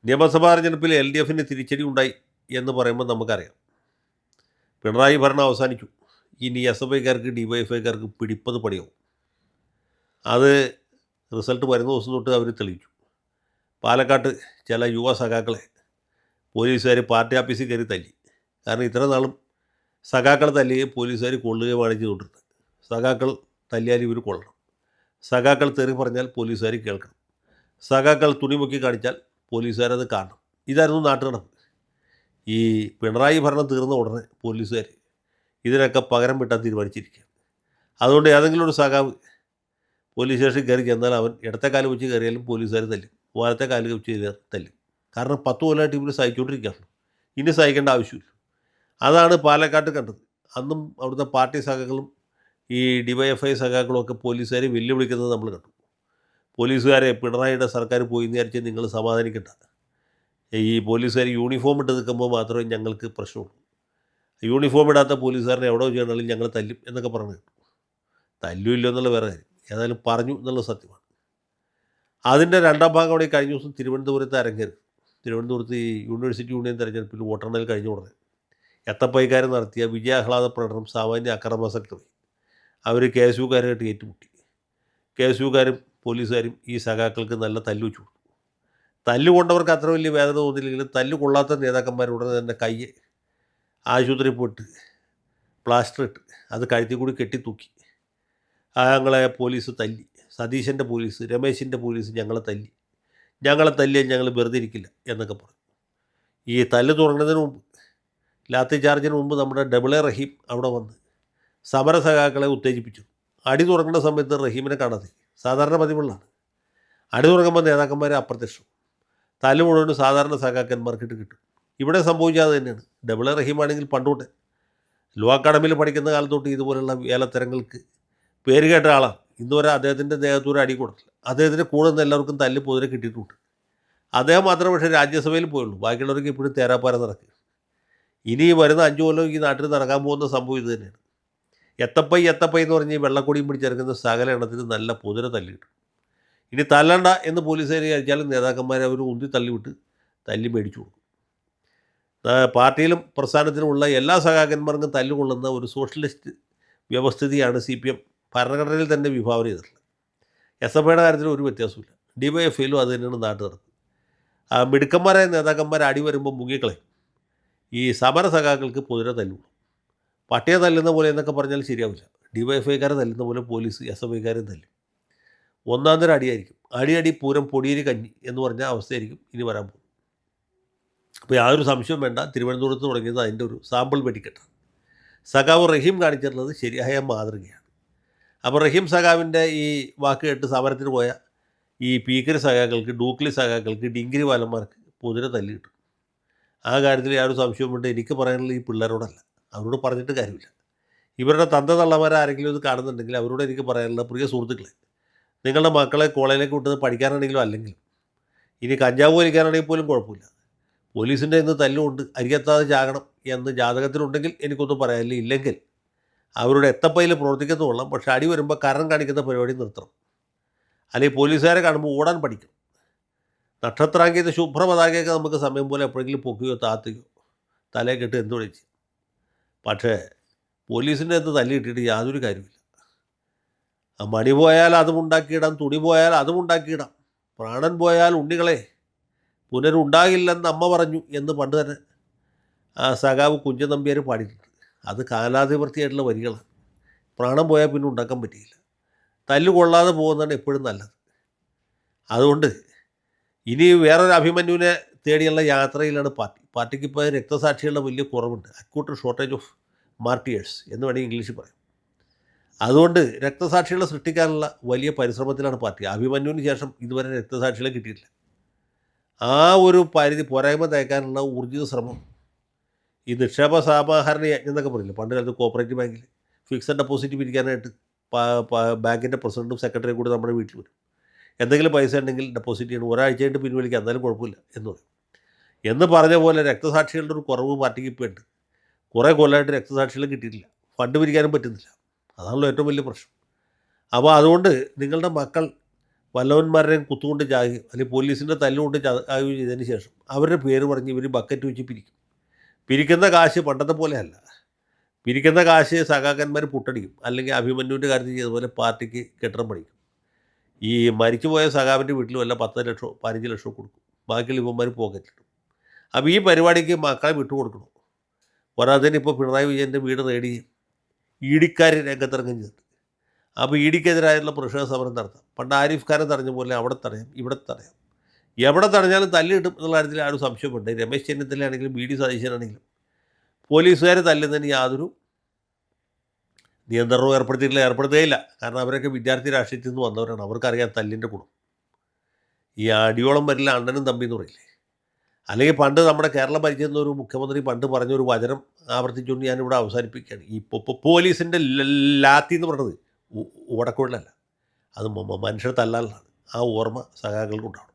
നിയമസഭാ തെരഞ്ഞെടുപ്പിൽ LDFന് തിരിച്ചടി ഉണ്ടായി എന്ന് പറയുമ്പോൾ നമുക്കറിയാം. പിണറായി ഭരണം അവസാനിച്ചു. ഇനി SFIക്കാർക്ക് DYFIക്കാർക്ക് പിടിപ്പത് പണിയാവും. അത് റിസൾട്ട് വരുന്ന ദിവസം തൊട്ട് അവർ തെളിയിച്ചു. പാലക്കാട്ട് ചില യുവ സഖാക്കളെ പോലീസുകാർ പാർട്ടി ഓഫീസിൽ കയറി തല്ലി. കാരണം ഇത്ര നാളും സഖാക്കൾ തല്ലുകയും പോലീസുകാർ കൊള്ളുകയുമാണ് ചെയ്തുകൊണ്ടിരുന്നത്. സഖാക്കൾ തല്ലിയാൽ ഇവർ കൊള്ളണം, സഖാക്കൾ തെറി പറഞ്ഞാൽ പോലീസുകാർ കേൾക്കണം, സഖാക്കൾ തുണിമുക്കി കാണിച്ചാൽ പോലീസുകാരത് കാണണം. ഇതായിരുന്നു നാട്ടുനടപ്പ്. ഈ പിണറായി ഭരണം തീർന്ന ഉടനെ പോലീസുകാർ ഇതിനൊക്കെ പകരം വിട്ടാൻ തീരുമാനിച്ചിരിക്കുകയാണ്. അതുകൊണ്ട് ഏതെങ്കിലും ഒരു സഖാവ് പോലീസ് സ്റ്റേഷനിൽ കയറി ചെന്നാൽ അവൻ ഇടത്തെ കാല് വെച്ച് കയറിയാലും പോലീസുകാർ തല്ലും, വലത്തെ കാല് വെച്ച് കയറിയാൽ തല്ലും. കാരണം 10 കൊല്ലമായിട്ട് ഇവർ സഹിച്ചുകൊണ്ടിരിക്കുകയാണ്. ഇനി സഹിക്കേണ്ട ആവശ്യമില്ല. അതാണ് പാലക്കാട്ട് കണ്ടത്. അന്നും അവിടുത്തെ പാർട്ടി സഖാക്കളും ഈ DYFI സഖാക്കളും ഒക്കെ പോലീസുകാരെ വെല്ലുവിളിക്കുന്നത് നമ്മൾ കണ്ടു. പോലീസുകാരെ പിണറായിയുടെ സർക്കാർ പോയി എന്ന് വിചാരിച്ച് നിങ്ങൾ സമാധാനിക്കണ്ട, ഈ പോലീസുകാർ യൂണിഫോം ഇട്ട് നിൽക്കുമ്പോൾ മാത്രമേ ഞങ്ങൾക്ക് പ്രശ്നമുള്ളൂ, യൂണിഫോം ഇടാത്ത പോലീസുകാരനെ എവിടെ ചെയ്യണമെങ്കിലും ഞങ്ങൾ തല്ലും എന്നൊക്കെ പറഞ്ഞു കേട്ടു. തല്ലുമില്ല എന്നുള്ള വേറെ കാര്യം, ഏതായാലും പറഞ്ഞു എന്നുള്ളത് സത്യമാണ്. അതിൻ്റെ രണ്ടാം ഭാഗം അവിടെ കഴിഞ്ഞ ദിവസം തിരുവനന്തപുരത്ത് അരങ്ങേറി. തിരുവനന്തപുരത്ത് ഈ യൂണിവേഴ്സിറ്റി യൂണിയൻ തെരഞ്ഞെടുപ്പിൽ വോട്ടെണ്ണൽ കഴിഞ്ഞ ഉടനെ എത്തപ്പൈക്കാർ നടത്തിയ വിജയാഹ്ലാദ പ്രകടനം സാമാന്യ അക്രമാസക്തമായി. അവർ KSUക്കാരായിട്ട് ഏറ്റുമുട്ടി. KSUക്കാരും പോലീസുകാരും ഈ സഖാക്കൾക്ക് നല്ല തല്ലു വെച്ചു കൊടുത്തു. തല്ലുകൊണ്ടവർക്ക് അത്ര വലിയ വേദന തോന്നിയില്ലെങ്കിലും തല്ലു കൊള്ളാത്ത നേതാക്കന്മാർ ഉടനെ തന്നെ കയ്യെ ആശുപത്രി പോയിട്ട് പ്ലാസ്റ്റർ ഇട്ട് അത് കഴുത്തിൽ കൂടി കെട്ടിത്തൂക്കി. ഞങ്ങളെ പോലീസ് തല്ലി, സതീശൻ്റെ പോലീസ്, രമേശിൻ്റെ പോലീസ് ഞങ്ങളെ തല്ലിയാൽ ഞങ്ങൾ വെറുതെ ഇരിക്കില്ല എന്നൊക്കെ പറഞ്ഞു. ഈ തല്ല് തുടങ്ങുന്നതിന് മുമ്പ്, ലാത്തി ചാർജിന് മുമ്പ് നമ്മുടെ AA റഹീം അവിടെ വന്ന് സമര സഖാക്കളെ ഉത്തേജിപ്പിച്ചു. അടി തുടങ്ങുന്ന സമയത്ത് റഹീമിനെ കാണാതെ, സാധാരണ പതിവുള്ളതാണ്. അടി തുടങ്ങുമ്പോൾ നേതാക്കന്മാർ അപ്രത്യക്ഷം, തല്ല് മുഴുവനും സാധാരണ സഖാക്കന്മാർക്കിട്ട് കിട്ടും. ഇവിടെ സംഭവിക്കാതെ തന്നെയാണ്. AA റഹീമാണെങ്കിൽ പണ്ടുതൊട്ട് ലോ അക്കാഡമിയിൽ പഠിക്കുന്ന കാലത്തൊട്ട് ഇതുപോലുള്ള വേലത്തരങ്ങൾക്ക് പേര് കേട്ട ആളാണ്. ഇന്നുവരെ അദ്ദേഹത്തിൻ്റെ ദേഹത്തൂരെ അടി കൊടുത്തില്ല. അദ്ദേഹത്തിൻ്റെ കൂടെ നിന്ന് എല്ലാവർക്കും തല്ല് പൊതുവെ കിട്ടിയിട്ടുണ്ട്. അദ്ദേഹം മാത്രമേ പക്ഷേ രാജ്യസഭയിൽ പോയുള്ളൂ. ബാക്കിയുള്ളവർക്ക് ഇപ്പോഴും തേരാപ്പാര നടക്കുക. ഇനി വരുന്ന 5 കൊല്ലം ഈ നാട്ടിൽ നടക്കാൻ പോകുന്ന സംഭവം ഇത് തന്നെയാണ്. എത്തപ്പൈ എന്ന് പറഞ്ഞ് വെള്ളക്കൊടിയും പിടിച്ചിറങ്ങുന്ന സകല എണ്ണത്തിന് നല്ല പൊതുരെ തല്ലി കിട്ടും. ഇനി തല്ലണ്ട എന്ന് പോലീസുകാർ വിചാരിച്ചാലും നേതാക്കന്മാരെ അവർ ഉന്തി തള്ളിവിട്ട് തല്ലി മേടിച്ചു കൊടുക്കും. പാർട്ടിയിലും പ്രസ്ഥാനത്തിലുമുള്ള എല്ലാ സഖാക്കന്മാർക്കും തല്ലുകൊള്ളുന്ന ഒരു സോഷ്യലിസ്റ്റ് വ്യവസ്ഥിതിയാണ് CPM ഭരണഘടനയിൽ തന്നെ വിഭാവന ചെയ്തിട്ടുള്ളത്. SFIയുടെ കാര്യത്തിൽ ഒരു വ്യത്യാസമില്ല. DYFIയിലും അത് തന്നെയാണ് നാട്ടു നടക്കുന്നത്. മിടുക്കന്മാരായ നേതാക്കന്മാർ അടി വരുമ്പോൾ മുങ്ങിക്കളയും. ഈ സമര സഖാക്കൾക്ക് പൊതുരെ തല്ലുള്ളൂ. പട്ടിയെ തല്ലുന്ന പോലെ എന്നൊക്കെ പറഞ്ഞാൽ ശരിയാവില്ല. DYFIക്കാരെ തല്ലുന്ന പോലെ പോലീസ് SFIക്കാരെയും തല്ലും. ഒന്നാം തരം അടിയായിരിക്കും. അടി പൂരം പൊടിയേരി കഞ്ഞി എന്ന് പറഞ്ഞ അവസ്ഥയായിരിക്കും ഇനി വരാൻ പോകുന്നത്. അപ്പോൾ യാതൊരു സംശയവും വേണ്ട, തിരുവനന്തപുരത്ത് തുടങ്ങിയത് അതിൻ്റെ ഒരു സാമ്പിൾ വെടിക്കെട്ടാണ്. സഖാവ് റഹീം കാണിച്ചിട്ടുള്ളത് ശരിയായ മാതൃകയാണ്. അപ്പോൾ റഹീം സഖാവിൻ്റെ ഈ വാക്ക് കേട്ട് സമരത്തിന് പോയ ഈ പീക്കരി സഖാക്കൾക്ക്, ഡൂക്ലി സഖാക്കൾക്ക്, ഡിങ്കിരി വാലന്മാർക്ക് പൊതുരെ തല്ലി കിട്ടും. ആ കാര്യത്തിൽ യാതൊരു സംശയവുമുണ്ട്. എനിക്ക് പറയാനുള്ള ഈ പിള്ളേരോടല്ല, അവരോട് പറഞ്ഞിട്ട് കാര്യമില്ല. ഇവരുടെ തന്ത തള്ളമാരാരെങ്കിലും ഇത് കാണുന്നുണ്ടെങ്കിൽ അവരോട് എനിക്ക് പറയാനുള്ള, പ്രിയ സുഹൃത്തുക്കളെ, നിങ്ങളുടെ മക്കളെ കോളേജിലേക്ക് വിട്ടത് പഠിക്കാനാണെങ്കിലും അല്ലെങ്കിലും, ഇനി കഞ്ചാവ് വലിക്കാനാണെങ്കിൽ പോലും കുഴപ്പമില്ല, പോലീസിൻ്റെ ഇന്ന് തല്ലുകൊണ്ട് അരികത്താതെ ചാകണം എന്ന് ജാതകത്തിലുണ്ടെങ്കിൽ എനിക്കൊന്നും പറയാനില്ല. ഇല്ലെങ്കിൽ അവരുടെ എത്തപ്പയിൽ പ്രവർത്തിക്കുന്ന കൊള്ളാം, പക്ഷേ അടി വരുമ്പോൾ കരണം കാണിക്കുന്ന പരിപാടി നിർത്തണം. അല്ലെങ്കിൽ പോലീസുകാരെ കാണുമ്പോൾ ഓടാൻ പഠിക്കണം. നക്ഷത്രാങ്കിയത് ശുഭ്രപതാകയൊക്കെ നമുക്ക് സമയം പോലെ എപ്പോഴെങ്കിലും പൊക്കുകയോ താത്തുകയോ തലയെ കെട്ട് എന്ത് വിളിച്ച്, പക്ഷേ പോലീസിൻ്റെ അടുത്ത് തല്ലി കിട്ടിയിട്ട് യാതൊരു കാര്യമില്ല. മണി പോയാൽ അതും ഉണ്ടാക്കിയിടാം, തുണി പോയാൽ അതും ഉണ്ടാക്കിയിടാം, പ്രാണൻ പോയാൽ ഉണ്ണികളെ പുനരുണ്ടാകില്ലെന്ന് അമ്മ പറഞ്ഞു എന്ന് പണ്ട് തന്നെ സഖാവ് കുഞ്ചൻ നമ്പ്യാർ പാടിയിട്ടുണ്ട്. അത് കാലാധിപത്യമായിട്ടുള്ള വരികളാണ്. പ്രാണം പോയാൽ പിന്നെ ഉണ്ടാക്കാൻ പറ്റിയില്ല. തല്ലു കൊള്ളാതെ പോകുന്നതാണ് എപ്പോഴും നല്ലത്. അതുകൊണ്ട് ഇനി വേറൊരു അഭിമന്യുവിനെ തേടിയുള്ള യാത്രയിലാണ് പാർട്ടിക്ക് ഇപ്പോൾ രക്തസാക്ഷികളുടെ വലിയ കുറവുണ്ട്. അക്യൂട്ട് ഷോർട്ടേജ് ഓഫ് മാർട്ടിയേഴ്സ് എന്ന് വേണമെങ്കിൽ ഇംഗ്ലീഷിൽ പറയും. അതുകൊണ്ട് രക്തസാക്ഷികളെ സൃഷ്ടിക്കാനുള്ള വലിയ പരിശ്രമത്തിലാണ് പാർട്ടി. അഭിമന്യുവിന് ശേഷം ഇതുവരെ രക്തസാക്ഷികളെ കിട്ടിയിട്ടില്ല. ആ ഒരു പോരായ്മ തേക്കാനുള്ള ഊർജിത ശ്രമം ഈ നിക്ഷേപ സമാഹരണ യജ്ഞം എന്നൊക്കെ പറയില്ല, പണ്ട് കാലത്ത് കോപ്പറേറ്റീവ് ബാങ്കിൽ ഫിക്സഡ് ഡെപ്പോസിറ്റ് പിരിക്കാനായിട്ട് ബാങ്കിൻ്റെ പ്രസിഡൻറ്റും സെക്രട്ടറിയും കൂടി നമ്മുടെ വീട്ടിൽ വരും. എന്തെങ്കിലും പൈസ ഉണ്ടെങ്കിൽ ഡെപ്പോസിറ്റ് ചെയ്യണം, ഒരാഴ്ച കഴിഞ്ഞിട്ട് പിൻവലിക്കുക, എന്നാലും കുഴപ്പമില്ല എന്ന് പറയും. എന്ന് പറഞ്ഞ പോലെ രക്തസാക്ഷികളുടെ ഒരു കുറവ് പാർട്ടിക്ക് ഇപ്പോൾ ഉണ്ട്. കുറേ കൊല്ലമായിട്ട് രക്തസാക്ഷികളെ കിട്ടിയിട്ടില്ല, ഫണ്ട് പിരിക്കാനും പറ്റുന്നില്ല. അതാണല്ലോ ഏറ്റവും വലിയ പ്രശ്നം. അപ്പോൾ അതുകൊണ്ട് നിങ്ങളുടെ മക്കൾ വല്ലവന്മാരുടെയും കുത്തുകൊണ്ട് ചാകുകയും അല്ലെങ്കിൽ പോലീസിൻ്റെ തല്ലുകൊണ്ട് ചാകുകയും ചെയ്തതിന് ശേഷം അവരുടെ പേര് പറഞ്ഞ് ഇവർ ബക്കറ്റ് വെച്ച് പിരിക്കും. പിരിക്കുന്ന കാശ് പണ്ടത്തെ പോലെയല്ല. പിരിക്കുന്ന കാശ് സഖാക്കന്മാർ പുട്ടടിക്കും, അല്ലെങ്കിൽ അഭിമന്യുവിൻ്റെ കാര്യത്തിൽ ചെയ്തതുപോലെ പാർട്ടിക്ക് കെട്ടിടം പണിക്കും. ഈ മരിച്ചുപോയ സഖാവിൻ്റെ വീട്ടിൽ വല്ല 10 ലക്ഷമോ 15 ലക്ഷമോ കൊടുക്കും, ബാക്കിയുള്ള ഇവന്മാർ പോക്കറ്റിലിടും. അപ്പോൾ ഈ പരിപാടിക്ക് മക്കളെ വിട്ടുകൊടുക്കണം. പോരാത്തതിന് ഇപ്പോൾ പിണറായി വിജയൻ്റെ വീട് റെയ്ഡ് ചെയ്യും, ഇഡിക്കാർ രംഗത്തിറങ്ങും ചെയ്തിട്ട്. അപ്പോൾ ഇഡിക്കെതിരായിട്ടുള്ള പ്രതിഷേധ സമരം നടത്താം. പണ്ട് ആരിഫ് ഖാനെ തടഞ്ഞ പോലെ അവിടെ തടയാം, ഇവിടെ തടയാം. എവിടെ തടഞ്ഞാലും തല്ല് കിട്ടും എന്നുള്ള കാര്യത്തിൽ ആരും സംശയമുണ്ട്. രമേശ് ചെന്നിത്തലയാണെങ്കിലും ബി ഡി സതീശനാണെങ്കിലും പോലീസുകാർ തല്ലുന്നതിന് യാതൊരു നിയന്ത്രണവും ഏർപ്പെടുത്തുകയില്ല. കാരണം അവരൊക്കെ വിദ്യാർത്ഥി രാഷ്ട്രീയത്തിൽ നിന്ന് വന്നവരാണ്. അവർക്കറിയാം തല്ലിൻ്റെ ഗുണം. ഈ അടിയോളം വരില്ല അണ്ണനും തമ്പി എന്ന് പറയില്ലേ. അല്ലെങ്കിൽ പണ്ട് നമ്മുടെ കേരളം ഭരിച്ചിരുന്ന ഒരു മുഖ്യമന്ത്രി പണ്ട് പറഞ്ഞൊരു വചനം ആവർത്തിച്ചുകൊണ്ട് ഞാനിവിടെ അവസാനിപ്പിക്കുകയാണ്. ഇപ്പോൾ പോലീസിൻ്റെ ലാത്തി എന്ന് പറയുന്നത് ഓടക്കുഴലല്ല, അത് മനുഷ്യർ തല്ലാനാണ്. ആ ഓർമ്മ സഖാക്കൾക്കുണ്ടാവണം.